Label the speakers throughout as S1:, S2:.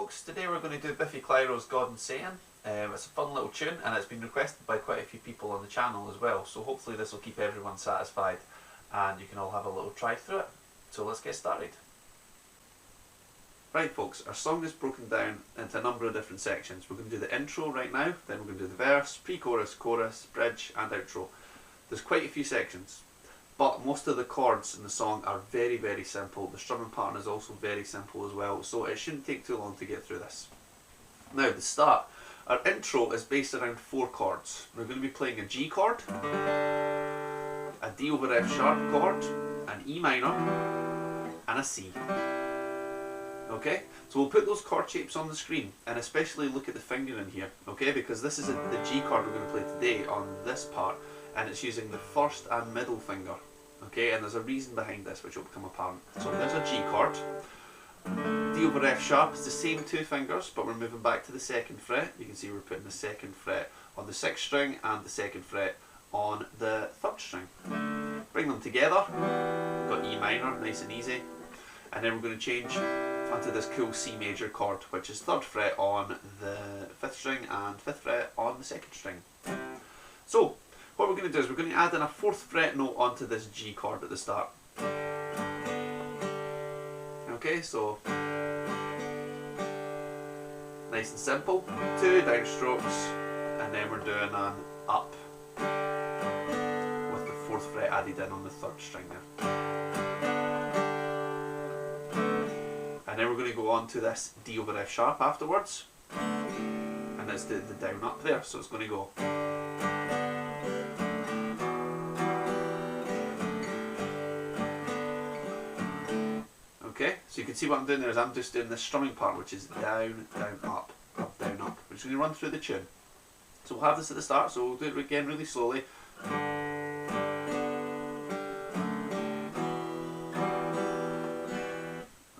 S1: folks, today we're going to do Biffy Clyro's God and Satan. It's a fun little tune and it's been requested by quite a few people on the channel as well, so hopefully this will keep everyone satisfied and you can all have a little try through it. So let's get started. Right folks, our song is broken down into a number of different sections. We're going to do the intro right now, then we're going to do the verse, pre-chorus, chorus, bridge and outro. There's quite a few sections, but most of the chords in the song are very, very simple. The strumming pattern is also very simple as well, so it shouldn't take too long to get through this. Now, the start. Our intro is based around 4 chords. We're going to be playing a G chord, a D over F sharp chord, an E minor, and a C. Okay, so we'll put those chord shapes on the screen, and especially look at the fingering here, okay, because this is the G chord we're going to play today on this part, and it's using the first and middle finger, okay, and there's a reason behind this which will become apparent. So there's a G chord, D over F sharp is the same 2 fingers, but we're moving back to the 2nd fret. You can see we're putting the 2nd fret on the 6th string and the 2nd fret on the 3rd string. Bring them together, we've got E minor, nice and easy, and then we're going to change onto this cool C major chord, which is 3rd fret on the 5th string and 5th fret on the 2nd string. So what we're going to do is we're going to add in a 4th fret note onto this G chord at the start. Okay, so nice and simple, 2 downstrokes, and then we're doing an up with the 4th fret added in on the 3rd string there. And then we're going to go on to this D over F sharp afterwards, and it's the down up there, so it's going to go. Okay, so you can see what I'm doing there is I'm just doing this strumming part, which is down, down, up, down, up. We're just going to run through the tune. So we'll have this at the start, so we'll do it again really slowly.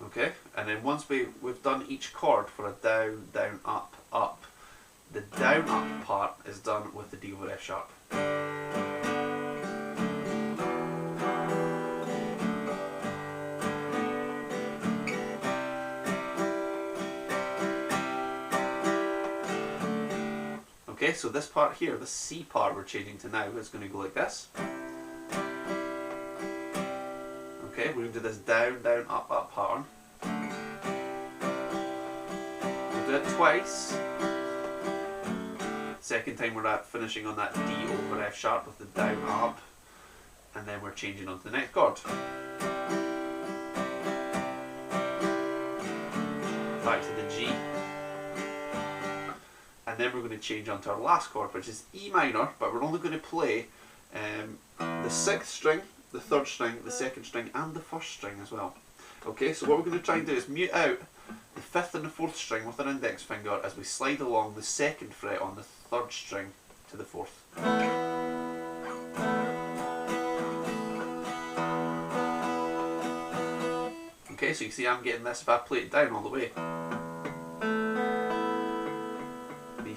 S1: Okay, and then once we've done each chord for a down, down, up, up, the down, up part is done with the D over F sharp. Okay, so this part here, the C part we're changing to now, is going to go like this. Okay, we're going to do this down, down, up, up pattern. We'll do it twice. Second time we're finishing on that D over F sharp with the down, up, and then we're changing on to the next chord. Back to the G. And then we're going to change on to our last chord, which is E minor, but we're only going to play the 6th string, the 3rd string, the 2nd string, and the 1st string as well. Okay, so what we're going to try and do is mute out the 5th and the 4th string with our index finger as we slide along the 2nd fret on the 3rd string to the 4th. Okay, so you see I'm getting this if I play it down all the way.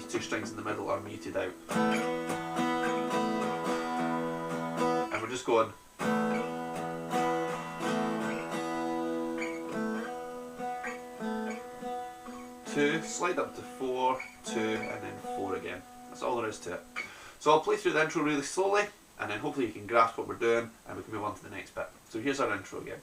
S1: 2 strings in the middle are muted out. And we're just going. 2, slide up to 4, 2, and then 4 again. That's all there is to it. So I'll play through the intro really slowly, and then hopefully you can grasp what we're doing, and we can move on to the next bit. So here's our intro again.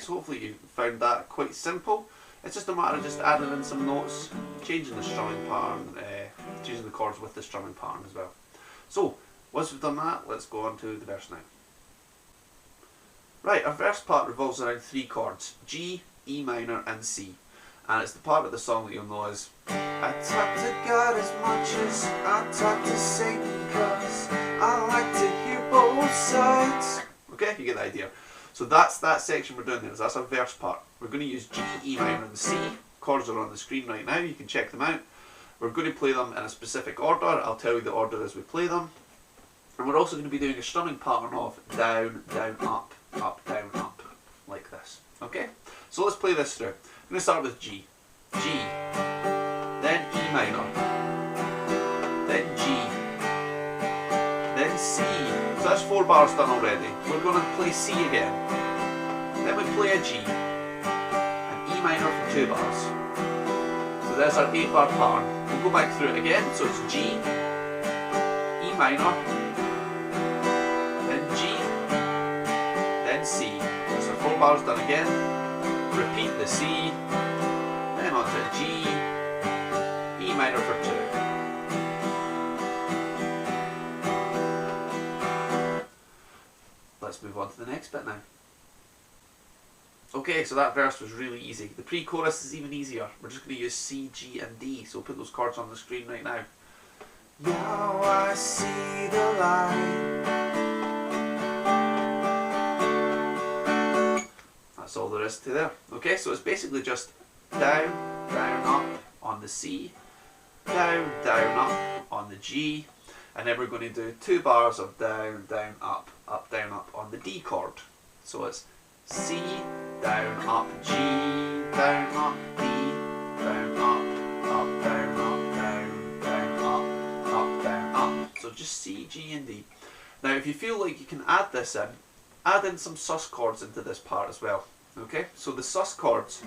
S1: So hopefully you found that quite simple. It's just a matter of just adding in some notes, changing the strumming pattern, changing the chords with the strumming pattern as well. So once we've done that, let's go on to the verse now. Right, our verse part revolves around 3 chords, G, E minor and C. And it's the part of the song that you'll know as I talk to God as much as I talk to Satan, 'cause I like to hear both sides. Okay, you get the idea. So that's that section we're doing there. That's our verse part. We're going to use G, E minor and C. Chords are on the screen right now, you can check them out. We're going to play them in a specific order. I'll tell you the order as we play them. And we're also going to be doing a strumming pattern of down, down, up, down, up, like this. Okay? So let's play this through. I'm going to start with G. G, then E minor, then G, then C. So that's 4 bars done already. We're going to play C again. Then we play a G, an E minor for 2 bars. So there's our 8 bar pattern. We'll go back through it again. So it's G, E minor, then G, then C. So 4 bars done again. Repeat the C, then on to G, E minor for 2. Let's move on to the next bit now. Okay, so that verse was really easy. The pre-chorus is even easier. We're just going to use C, G and D. So we'll put those chords on the screen right now. Now I see the light. That's all there is to there. Okay, so it's basically just down, down, up on the C, down, down, up on the G, and then we're going to do 2 bars of down, down, up, down, up on the D chord. So it's C, down, up, G, down, up, D, down, up, down, down, up, down, up. So just C, G and D. Now if you feel like you can add this in, add in some sus chords into this part as well. Okay, so the sus chords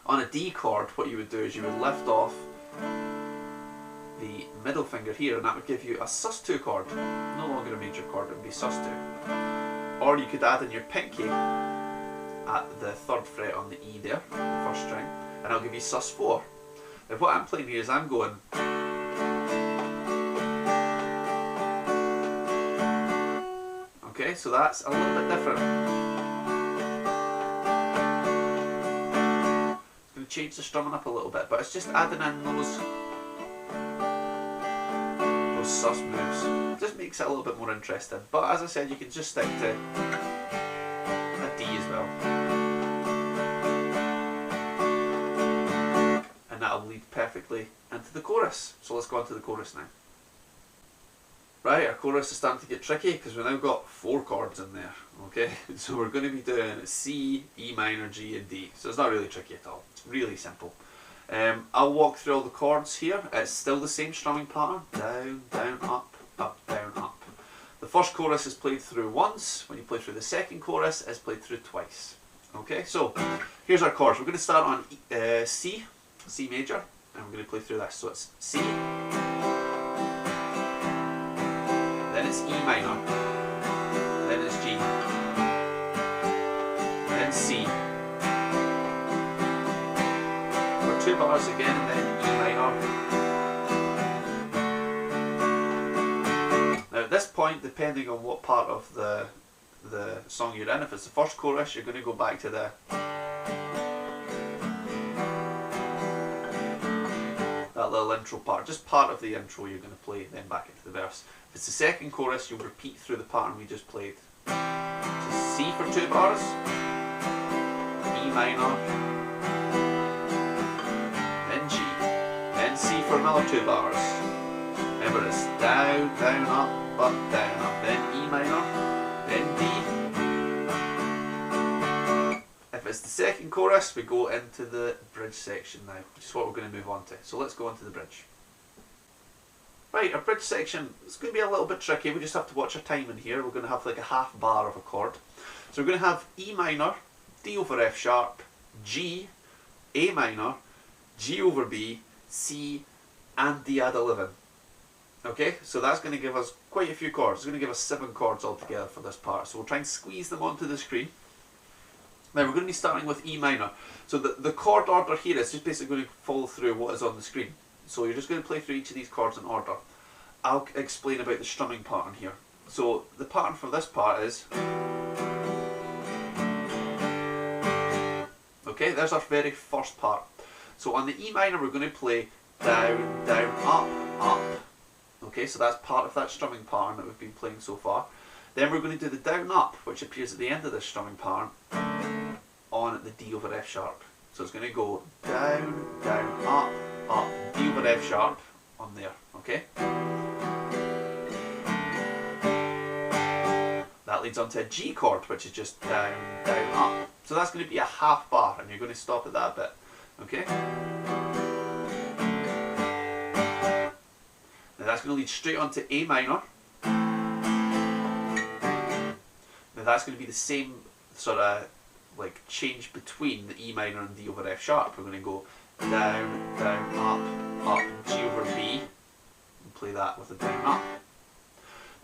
S1: on a D chord, what you would do is you would lift off the middle finger here, and that would give you a sus2 chord, no longer a major chord, it would be sus2. Or you could add in your pinky at the 3rd fret on the E there, the 1st string, and I'll give you sus4. Now what I'm playing here is I'm going okay, so that's a little bit different. Change the strumming up a little bit, but it's just adding in those sus moves. It just makes it a little bit more interesting. But as I said, you can just stick to a D as well, and that'll lead perfectly into the chorus. So let's go on to the chorus now. Right, our chorus is starting to get tricky because we've now got 4 chords in there. Okay, so we're going to be doing C, E minor, G and D. So it's not really tricky at all. It's really simple. I'll walk through all the chords here. It's still the same strumming pattern. Down, down, up, down, up. The first chorus is played through once. When you play through the second chorus, it's played through twice. Okay, so here's our chords. We're going to start on C major, and we're going to play through this. So it's C, then it's E minor, then it's G, then C, for 2 bars again, and then E minor. Now at this point, depending on what part of the song you're in, if it's the first chorus, you're going to go back to that little intro part, just part of the intro you're going to play, then back into the verse. If it's the second chorus, you'll repeat through the pattern we just played. So C for 2 bars, E minor, then G, then C for another 2 bars. Remember it's down, down, up, down, up, then E minor, then D. If it's the second chorus, we go into the bridge section now, which is what we're going to move on to. So let's go on to the bridge. Right, our bridge section is going to be a little bit tricky. We just have to watch our timing here. We're going to have like a half bar of a chord. So we're going to have E minor, D over F sharp, G, A minor, G over B, C, and D add 11. Okay, so that's going to give us quite a few chords. It's going to give us 7 chords altogether for this part. So we'll try and squeeze them onto the screen. Now we're going to be starting with E minor. So the chord order here is just basically going to follow through what is on the screen. So you're just going to play through each of these chords in order. I'll explain about the strumming pattern here. So the pattern for this part is... Okay, there's our very first part. So on the E minor we're going to play down, down, up, up. Okay, so that's part of that strumming pattern that we've been playing so far. Then we're going to do the down up, which appears at the end of this strumming pattern, on the D over F sharp. So it's going to go down, down, up, D over F sharp on there, okay? leads on to a G chord, which is just down, down, up. So that's going to be a half bar, and you're going to stop at that bit. Okay? Now that's going to lead straight on to A minor. Now that's going to be the same sort of like change between the E minor and D over F sharp. We're going to go down, down, up, up, G over B, and play that with a down, up.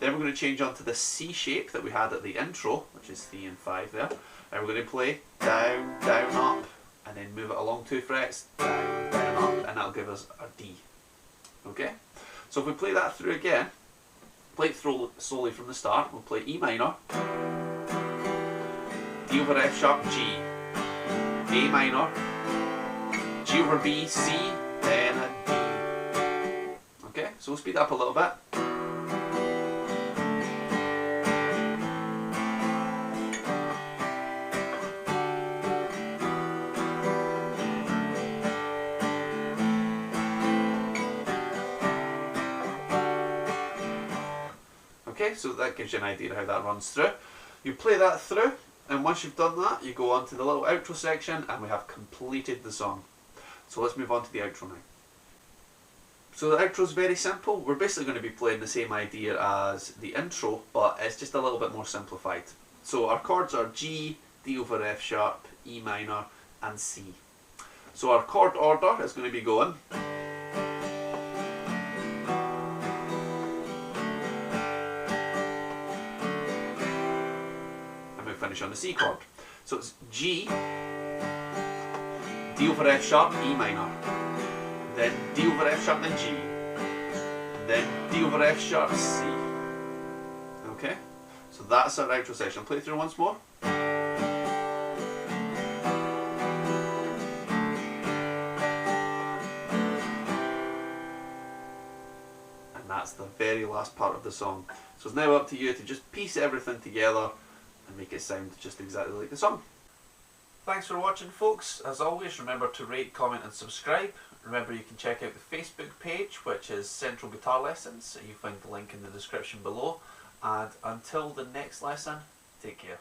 S1: Then we're going to change on to the C shape that we had at the intro, which is 3 and 5 there. And we're going to play down, down, up, and then move it along 2 frets, down, down, up, and that'll give us our D. Okay? So if we play that through again, play it through slowly from the start. We'll play E minor, D over F sharp, G, A minor, G over B, C, then a D. Okay, so we'll speed up a little bit. Okay, so that gives you an idea of how that runs through. You play that through, and once you've done that, you go on to the little outro section, and we have completed the song. So let's move on to the outro now. So the outro is very simple. We're basically going to be playing the same idea as the intro, but it's just a little bit more simplified. So our chords are G, D over F sharp, E minor, and C. So our chord order is going to be going finish on the C chord. So it's G, D over F sharp, E minor, then D over F sharp, then G, then D over F sharp, C. Okay? So that's our outro section. I'll play it through once more. And that's the very last part of the song. So it's now up to you to just piece everything together and make it sound just exactly like the song. Thanks for watching, folks. As always, remember to rate, comment and subscribe. Remember you can check out the Facebook page, which is Central Guitar Lessons. You find the link in the description below. And until the next lesson, take care.